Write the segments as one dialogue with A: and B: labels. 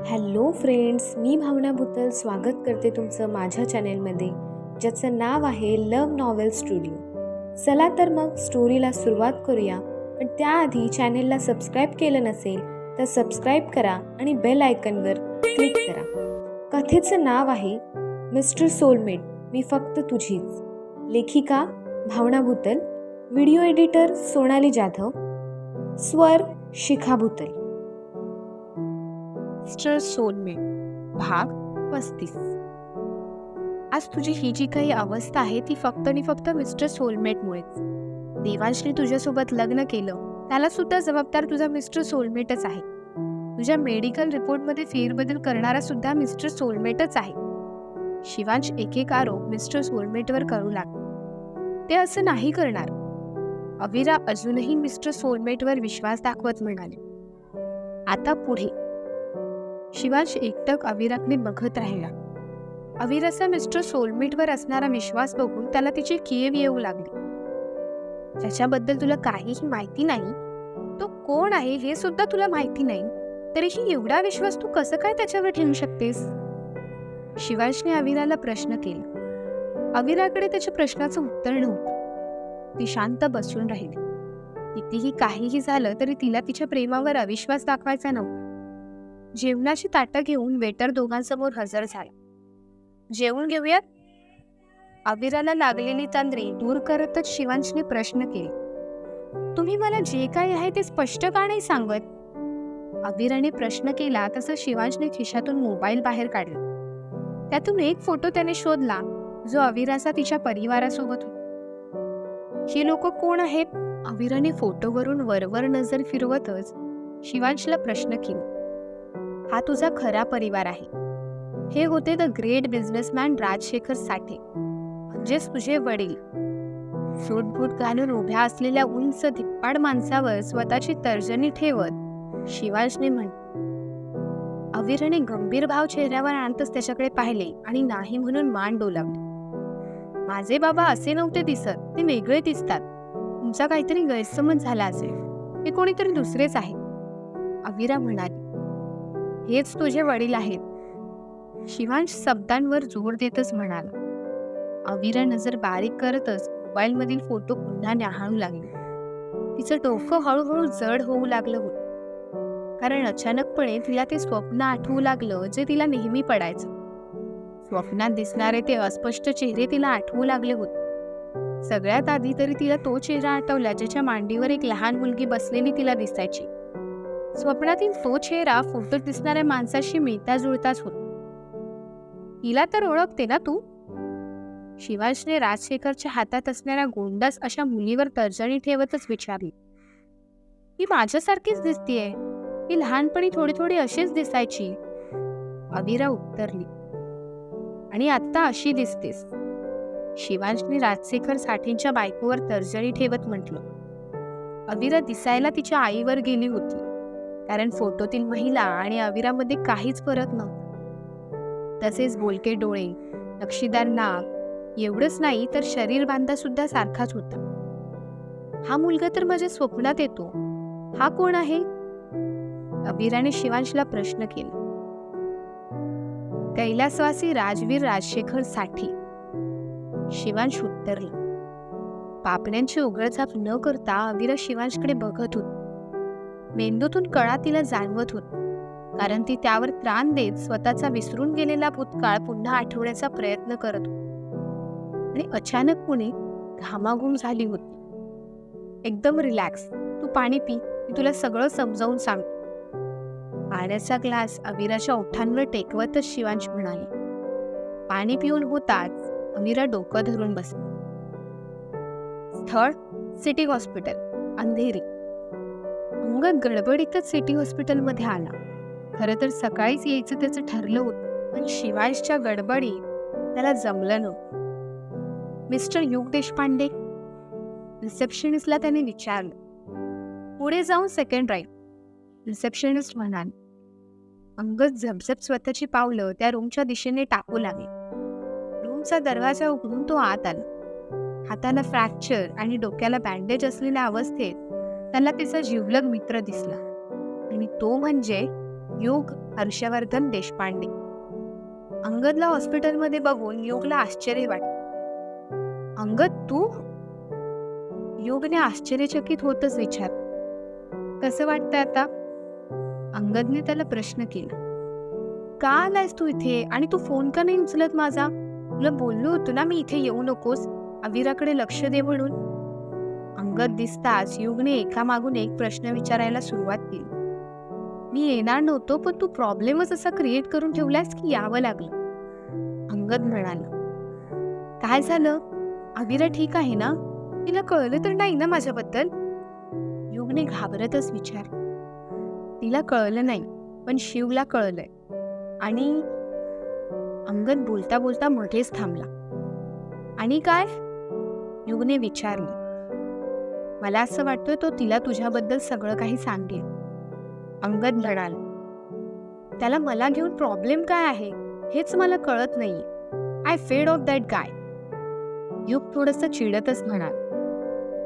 A: Hello friends, मी भावना भुतल स्वागत करते तुमचं माझ्या चॅनेलमध्ये, ज्याचं नाव आहे लव्ह नॉवेल स्टुडिओ. चला तर मग स्टोरीला सुरुवात करूया. पण त्याआधी चॅनेलला सबस्क्राईब केलं नसेल तर सबस्क्राईब करा आणि बेल आयकनवर क्लिक करा. कथेचं नाव आहे मिस्टर सोलमेट, मी फक्त तुझीच. लेखिका भावना भुतल, व्हिडिओ एडिटर सोनाली जाधव, स्वर शिखा भुतल.
B: मिस्टर सोलमेट भाग 35. आज तुझी ही जी काही अवस्था आहे ती फक्त आणि फक्त मिस्टर सोलमेटमुळेच. देवांशने तुझ्यासोबत लग्न केलं त्याला सुद्धा जबाबदार तुझा मिस्टर सोलमेटच आहे. तुझ्या मेडिकल रिपोर्टमध्ये फेरबदल करणारा सुद्धा मिस्टर सोलमेटच आहे. शिवांश एक आरोप मिस्टर सोलमेटवर करू लागला. ते असं नाही करणार. अविरा अजूनही मिस्टर सोलमेटवर विश्वास दाखवत म्हणाले. आता पुढे. शिवांश एकटक अविराकडे बघत राहिला. अविराचा मिस्टर सोलमेटवर असणारा विश्वास बघून त्याला तिची कीव येऊ लागली. ज्याच्याबद्दल तुला काहीही माहिती नाही, तो कोण आहे हे सुद्धा तुला माहिती नाही, तरीही एवढा विश्वास तू कसं काय त्याच्यावर ठेवू शकतेस? शिवांशने अविराला प्रश्न केला. अविराकडे त्याच्या प्रश्नाचं उत्तर नव्हतं. ती शांत बसून राहिली. कितीही काहीही झालं तरी तिला तिच्या प्रेमावर अविश्वास दाखवायचा नव्हता. जेवणाची ताटं घेऊन वेटर दोघांसमोर हजर झाला. जेवून घेऊयात? अविराला लागलेली तंद्री दूर करतच शिवांशने प्रश्न केले. तुम्ही मला जे काही आहे ते स्पष्ट का नाही सांगत? अविराने प्रश्न केला तसं शिवांशने खिशातून मोबाईल बाहेर काढला. त्यातून एक फोटो त्याने शोधला जो अविराचा तिच्या परिवारासोबत होता. ही लोक कोण आहेत? अविराने फोटोवरून वरवर नजर फिरवतच शिवांशला प्रश्न केला. हा तुझा खरा परिवार आहे. हे होते द ग्रेट बिझनेसमॅन राजशेखर साठे, म्हणजेच तुझे वडील. सूटबूट घालून उभ्या असलेल्या उंच धिप्पाड माणसावर स्वतःची तर्जनी ठेवत शिवांशने म्हटले. अविराने गंभीर भाव चेहऱ्यावर आणतच त्याच्याकडे पाहिले आणि नाही म्हणून मान डोलावली. माझे बाबा असे नव्हते दिसत, ते वेगळे दिसतात. तुमचा काहीतरी गैरसमज झाला असेल. हे कोणीतरी दुसरेच आहे. अविरा म्हणाली. हेच तुझे वडील आहेत. शिवांश शब्दांवर जोर देतच म्हणाला. अविरा नजर बारीक करतच मोबाईलमधील फोटो पुन्हा न्याहाळू लागली. तिचं डोकं हळूहळू जड होऊ लागलं होतं, कारण अचानकपणे तिला ते स्वप्न आठवू लागलं जे तिला नेहमी पडायचं. स्वप्नात दिसणारे ते अस्पष्ट चेहरे तिला आठवू लागले होते. सगळ्यात आधी तरी तिला तो चेहरा आठवला ज्याच्या मांडीवर एक लहान मुलगी बसलेली तिला दिसायची. स्वप्नातील तो चेहरा फोटोत दिसणाऱ्या माणसाशी मिळता जुळताच होता. हिला तर ओळखते ना तू? शिवांशने राजशेखरच्या हातात असणाऱ्या गोंडस अशा मुलीवर तर्जनी ठेवतच विचारली. ही माझ्यासारखीच दिसतीये. ही लहानपणी थोडी थोडी अशीच दिसायची. अविरा उत्तरली. आणि आत्ता अशी दिसतेस. शिवांशने राजशेखर साठेंच्या बायकोवर तर्जनी ठेवत म्हटलं. अविरा दिसायला तिच्या आईवर गेली होती, कारण फोटोतील महिला आणि अविरामध्ये काहीच फरक नव्हता. तसेच बोलके डोळे, नक्षीदार नाक, एवढंच नाही तर शरीर बांधा सुद्धा सारखाच होता. हा मुलगा तर माझ्या स्वप्नात येतो. हा कोण आहे? अविराने शिवांशला प्रश्न केला. कैलासवासी राजवीर राजशेखर साठे. शिवांश उत्तरला. पापण्यांची उघडझाप न करता अविरा शिवांशकडे बघत होती. मेंदूतून कळा तिला जाणवत होत, कारण ती त्यावर त्राण देत स्वतःचा विसरून गेलेला भूतकाळ पुन्हा आठवण्याचा प्रयत्न करत होती. आणि अचानकपणे घामाघूम झाली होती. एकदम रिलॅक्स. तू पाणी पी, मी तुला सगळं समजावून सांगतो. पाण्याचा ग्लास अविराच्या ओठांवर टेकवतच शिवांश म्हणाली. पाणी पिऊन होताच अविरा डोकं धरून बसली. स्थळ सिटी हॉस्पिटल, अंधेरी. अंग गडबडीतच सिटी हॉस्पिटलमध्ये आला. खरं तर सकाळीच यायचं त्याचं ठरलं होतं, पण शिवांशच्या गडबडीत त्याला जमलं नव्हतं. मिस्टर युग देशपांडे? रिसेप्शनिस्टला त्याने विचारलं. पुढे जाऊन सेकंड राईट, रिसेप्शनिस्ट म्हणाले. अंगद झपझप स्वतःची पावलं त्या रूमच्या दिशेने टाकू लागले. रूमचा दरवाजा उघडून तो आत आला. हाताला फ्रॅक्चर आणि डोक्याला बँडेज असलेल्या अवस्थेत त्याला त्याचा जिवलग मित्र दिसला, आणि तो म्हणजे युग हर्षवर्धन देशपांडे. अंगदला हॉस्पिटलमध्ये बघून युगला आश्चर्य वाटलं. अंगद तू? युगने आश्चर्यचकित होतच विचारलं. कसं वाटतंय आता? अंगदने त्याला प्रश्न केला. का आलायस तू इथे आणि तू फोन का नाही उचलत माझा? तुला बोललो होतो ना मी इथे येऊ नकोस, अविराकडे लक्ष दे म्हणून. अंगद दिसताच युगने एकामागून एक प्रश्न विचारायला सुरुवात केली. मी येणार नव्हतो, पण तू प्रॉब्लेमच असा क्रिएट करून ठेवलास की यावं लागलं. अंगद म्हणाला, काय झालं? अविरा ठीक आहे ना? तिला कळलं तर नाही ना माझ्याबद्दल? युगने घाबरतच विचारलं. तिला कळलं नाही, पण शिवला कळलंय. आणि अंगद बोलता बोलता मध्येच थांबला. आणि काय? युगने विचारलं. मला असं वाटतंय तो तिला तुझ्याबद्दल सगळं काही सांगेल. अंगद म्हणाला, त्याला मला घेऊन प्रॉब्लेम काय आहे हेच मला कळत नाहीये. आय फेड ऑफ दॅट गाय. युग थोडंसं चिडतच म्हणाला,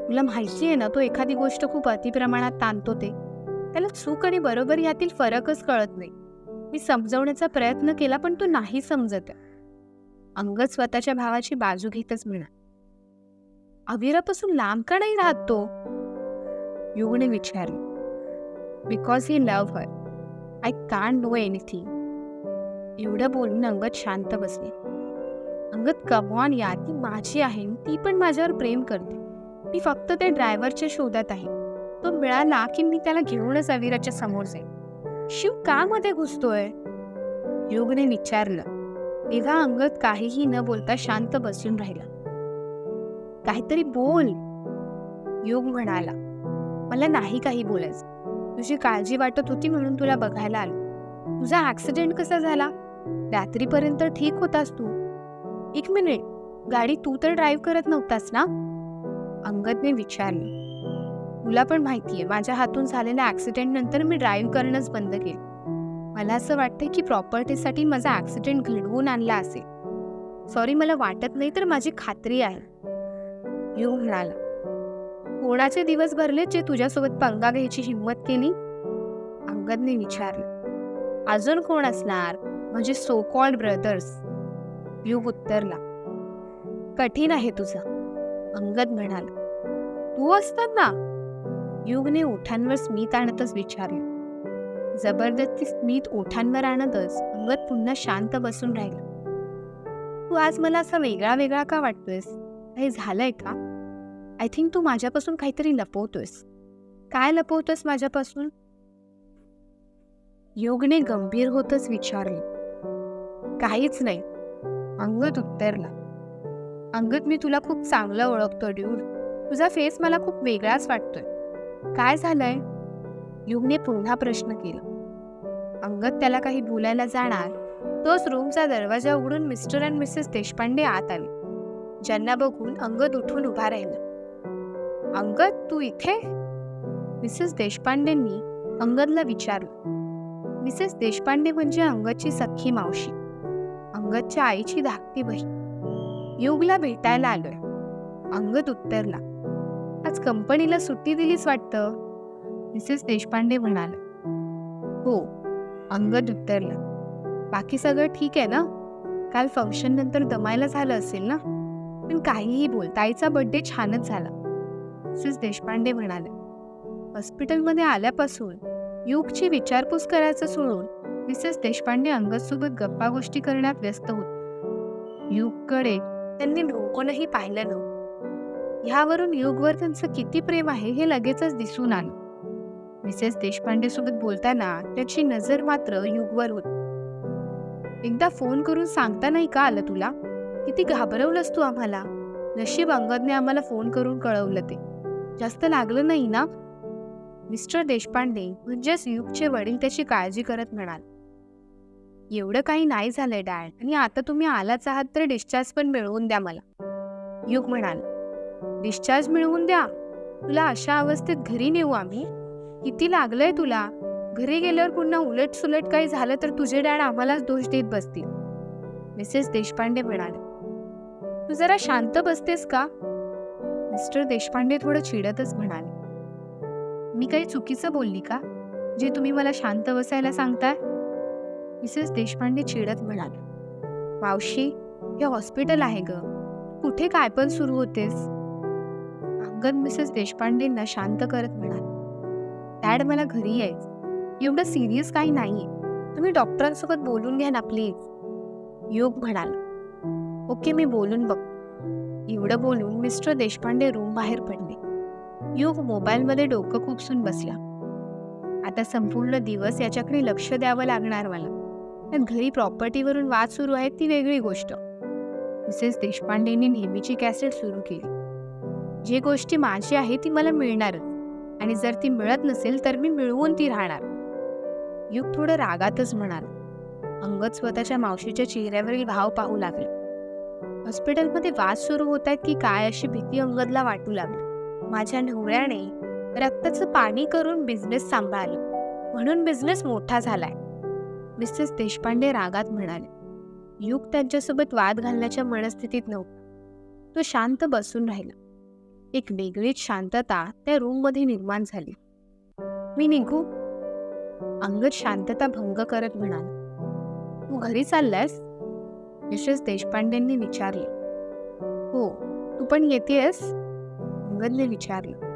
B: तुला माहिती आहे ना तो एखादी गोष्ट खूप अतिप्रमाणात ताणतो ते. त्याला चूक आणि बरोबर यातील फरकच कळत नाही. मी समजवण्याचा प्रयत्न केला पण तो नाही समजत आहे. अंगद स्वतःच्या भावाची बाजू घेतच म्हणाला, अविरापासून लांब का नाही राहत तो? युगने विचारले. Because he love her. I can't know anything. एवढं बोलून अंगद शांत बसले. अंगद कम ऑन यार, ती माझी आहे, ती पण माझ्यावर प्रेम करते. मी फक्त त्या ड्रायव्हरच्या शोधात आहे. तो मिळाला की मी त्याला घेऊनच अविराच्या समोर जाईल. शिव का मध्ये घुसतोय? युगने विचारलं. तेव्हा अंगद काहीही न बोलता शांत बसून राहिला. काहीतरी बोल. युग म्हणाला, मला नाही काही बोलायचं. तुझी काळजी वाटत होती म्हणून तुला बघायला आलो. तुझा ऍक्सिडेंट कसा झाला? रात्रीपर्यंत ठीक होतास तू. एक मिनिट, गाडी तू तर ड्राईव्ह करत नव्हतास ना? अंगदने विचारले. तुला पण माहितीये माझ्या हातून झालेल्या ऍक्सिडेंट नंतर मी ड्राईव्ह करणंच बंद केलं. मला असं वाटतंय की प्रॉपर्टीसाठी माझा ऍक्सिडेंट घडवून आणला असेल. सॉरी, मला वाटत नाही तर माझी खात्री आहे. युग म्हणाला, कोणाचे दिवस भरले जे तुझ्यासोबत पंगा घ्यायची हिंमत केली? अंगदने विचारलं. अजून कोण असणार? म्हणजे सो कॉल्ड ब्रदर्स. युग उत्तरला. कठीण आहे तुझं. अंगद म्हणाला. तू असतात ना? युगने ओठांवर स्मित आणतच विचारलं. जबरदस्ती स्मित ओठांवर आणतच अंगद पुन्हा शांत बसून राहिला. तू आज मला असा वेगळा वेगळा का वाटतोयस? काही झालंय का? आय थिंक तू माझ्यापासून काहीतरी लपवतोयस. काय लपवतोयस माझ्यापासून? योगने गंभीर होतच विचारले. काहीच नाही. अंगद उत्तरला. अंगद, मी तुला खूप चांगलं ओळखतो ड्यूड. तुझा फेस मला खूप वेगळाच वाटतोय. काय झालंय? युगने पुन्हा प्रश्न केला. अंगद त्याला काही बोलायला जाणार तोच रूमचा दरवाजा उघडून मिस्टर अँड मिसेस देशपांडे आत आले. ज्यांना बघून अंगद उठून उभा राहिला. अंगद, तू इथे? मिसेस देशपांडेंनी अंगदला विचारलं. मिसेस देशपांडे म्हणजे अंगदची सख्खी मावशी, अंगदच्या आईची धाकटी बहीण. युगला भेटायला आलोय. अंगद उत्तरला. आज कंपनीला सुट्टी दिलीच वाटतं? मिसेस देशपांडे म्हणाले. हो. अंगद उत्तरला. बाकी सगळं ठीक आहे ना? काल फंक्शन नंतर दमायला झालं असेल ना? पण काहीही बोल, ताईचा बर्थडे छानच झाला. मिसेस देशपांडे म्हणाले. हॉस्पिटलमध्ये आल्यापासून युगची विचारपूस करायचं सोडून मिसेस देशपांडे अंगदसोबत गप्पा गोष्टी करण्यात व्यस्त होते. युगकडे त्यांनी डोकूनही पाहिलं नव्हतं. ह्यावरून युगवर त्यांचं किती प्रेम आहे हे लगेचच दिसून आलं. मिसेस देशपांडे सोबत बोलताना त्याची नजर मात्र युगवर होती. एकदा फोन करून सांगता नाही का आलं तुला? किती घाबरवलंस तू आम्हाला. नशीब अंगदने आम्हाला फोन करून कळवलं ते. जास्त लागलं नाही ना? मिस्टर देशपांडे म्हणजेच युगचे वडील त्याची काळजी करत म्हणाल. एवढं काही नाही झालंय डॅड, आणि आता तुम्ही आलाच आहात तर डिस्चार्ज पण मिळवून द्या मला. युग म्हणाल. डिस्चार्ज मिळवून द्या? तुला अशा अवस्थेत घरी नेऊ आम्ही? किती लागलंय तुला? घरी गेल्यावर पुन्हा उलट सुलट काही झालं तर तुझे डॅड आम्हालाच दोष देत बसतील. मिसेस देशपांडे म्हणाले. तू जरा शांत बसतेस का? मिस्टर देशपांडे थोडं चिडतच म्हणाले. मी काही चुकीचं बोलली का? जे तुम्ही मला शांत बसायला सांगताय? मिसेस देशपांडे चिडत म्हणाले. मावशी, हे हॉस्पिटल आहे ग. कुठे काय पण सुरू होतेस. अंगद मिसेस देशपांडेंना शांत करत म्हणाले, डॅड मला घरी यायचं. एवढं सिरियस काही नाहीये. तुम्ही डॉक्टरांसोबत बोलून घ्या ना प्लीज. युग म्हणाला, ओके, मी बोलून बघ. एवढं बोलून मिस्टर देशपांडे रूम बाहेर पडले. युग मोबाईलमध्ये डोकं खुपसून बसला. आता संपूर्ण दिवस याच्याकडे लक्ष द्यावं लागणार मला. पण घरी प्रॉपर्टीवरून वाद सुरू आहेत ती वेगळी गोष्ट. मिसेस देशपांडेंनी नेहमीची कॅसेट सुरू केली. जी गोष्टी माझी आहे ती मला मिळणारच, आणि जर ती मिळत नसेल तर मी मिळवून ती राहणार. युग थोडं रागातच म्हणाला. अंगद स्वतःच्या मावशीच्या चेहऱ्यावरील भाव पाहू लागले. हॉस्पिटलमध्ये वाद सुरू होत आहेत की काय अशी भीती अंगदला वाटू लागली. माझ्या नवऱ्याने रक्ताचं पाणी करून बिझनेस सांभाळलं, म्हणून बिझनेस मोठा झालाय, मिसेस देशपांडे रागात म्हणाले. युग त्यांच्यासोबत वाद घालण्याच्या मनस्थितीत नव्हता. तो शांत बसून राहिला. एक वेगळीच शांतता त्या रूममध्ये निर्माण झाली. मी निघू? अंगद शांतता भंग करत म्हणाला. तू घरी चाललायस? मिसेस देशपांडेंनी विचारले. हो, तू पण येतेस? अंगदने विचारलं.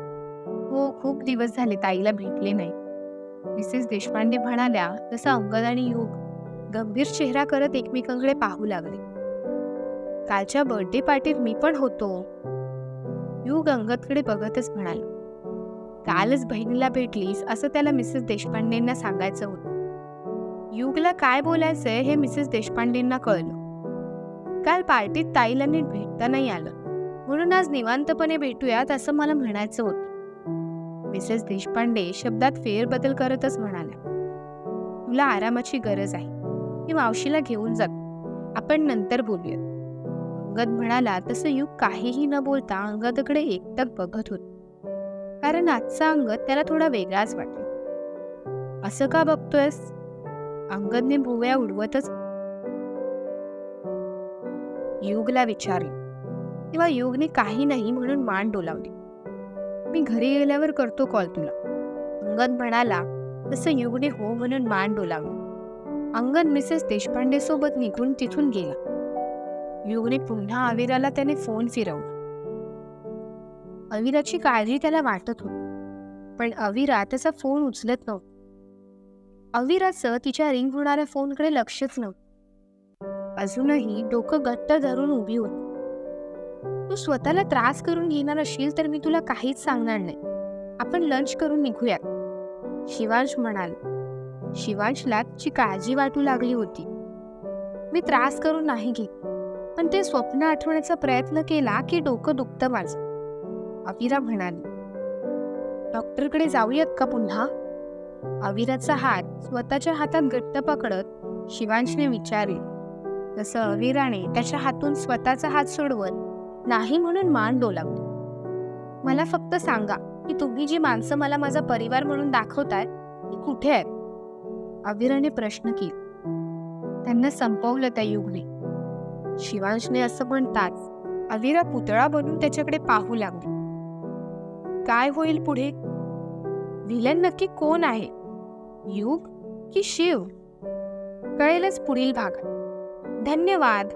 B: हो, खूप दिवस झाले ताईला भेटले नाही, मिसेस देशपांडे म्हणाल्या. तसं अंगद आणि युग गंभीर चेहरा करत एकमेकांकडे पाहू लागले. कालच्या बर्थडे पार्टीत मी पण होतो. युग अंगदकडे बघतच म्हणाला. कालच बहिणीला भेटलीस असं त्याला मिसेस देशपांडेंना सांगायचं होतं. युगला काय बोलायचंय हे मिसेस देशपांडेंना कळलं. काल पार्टीत ताईला नीट भेटता नाही आलं, म्हणून आज निवांतपणे भेटूयात असं मला म्हणायचं होतं. मिसेस देशपांडे शब्दात फेरबदल करतच म्हणाल्या. तुला आरामाची गरज आहे. मी मावशीला घेऊन जातो, आपण नंतर बोलूयात. अंगद म्हणाला. तसं युग काहीही न बोलता अंगदकडे एकटक बघत होता. कारण आजचा अंगद त्याला थोडा वेगळाच वाटला. असं का बघतोयस? अंगदने भुवया उडवतच युगला विचारले. तेव्हा युगने काही नाही म्हणून मान डोलावली. मी घरी गेल्यावर करतो कॉल तुला, अंगद म्हणाला. तसं युगने हो म्हणून मान डोलावली. अंगद मिसेस देशपांडे सोबत निघून तिथून गेला. युगने पुन्हा अविराला त्याने फोन फिरवला. अविराची काळजी त्याला वाटत होती, पण अविरा त्याचा फोन उचलत नव्हती. अविराचं तिच्या रिंग होणाऱ्या फोनकडे लक्षच नव्हतं. अजूनही डोकं घट्ट धरून उभी होती. तू स्वतःला त्रास करून घेणार असशील तर मी तुला काहीच सांगणार नाही. आपण लंच करून निघूयात, शिवांश म्हणाला. शिवांशला तिची काळजी वाटू लागली होती. मी त्रास करून नाही घेत, पण ते स्वप्न आठवण्याचा प्रयत्न केला की डोकं दुखतं माझं, अविरा म्हणाली. डॉक्टरकडे जाऊयात का पुन्हा? अविराचा हात स्वतःच्या हातात घट्ट पकडत शिवांशने विचारले. तसं अविराने त्याच्या हातून स्वतःचा हात सोडवत नाही म्हणून मान डोलावली. मला फक्त सांगा की तुम्ही जी माणसं मला माझा परिवार म्हणून दाखवताय ती कुठे आहेत? अविराने प्रश्न केला. त्यांना संपवलं त्या युगने, शिवांशने असं म्हणताच अविरा पुतळा बनून त्याच्याकडे पाहू लागली. काय होईल पुढे? विलन नक्की कोण आहे, युग की शिव? कळेलच पुढील भागात. धन्यवाद.